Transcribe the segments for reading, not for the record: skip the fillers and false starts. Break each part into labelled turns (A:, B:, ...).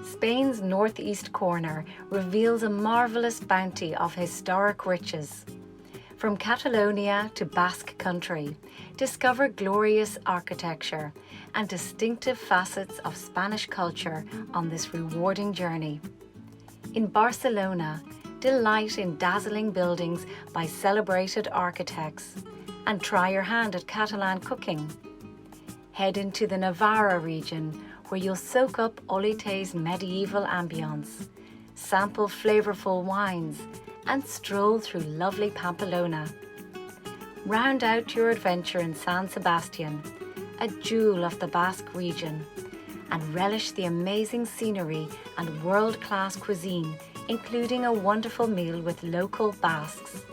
A: Spain's northeast corner reveals a marvellous bounty of historic riches. From Catalonia to Basque Country, discover glorious architecture and distinctive facets of Spanish culture on this rewarding journey. In Barcelona, delight in dazzling buildings by celebrated architects and try your hand at Catalan cooking. Head into the Navarra region where you'll soak up Olite's medieval ambience, sample flavorful wines, and stroll through lovely Pamplona. Round out your adventure in San Sebastián, a jewel of the Basque region, and relish the amazing scenery and world-class cuisine, including a wonderful meal with local Basques.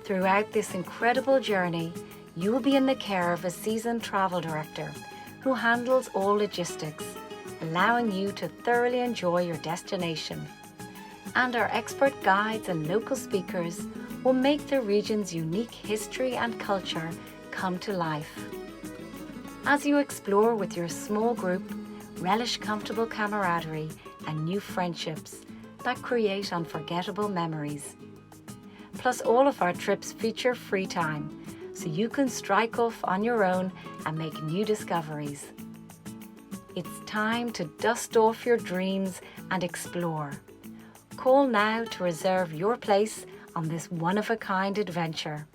A: Throughout this incredible journey, you will be in the care of a seasoned travel director who handles all logistics, allowing you to thoroughly enjoy your destination. And our expert guides and local speakers will make the region's unique history and culture come to life. As you explore with your small group, relish comfortable camaraderie and new friendships that create unforgettable memories. Plus, all of our trips feature free time, so you can strike off on your own and make new discoveries. It's time to dust off your dreams and explore. Call now to reserve your place on this one-of-a-kind adventure.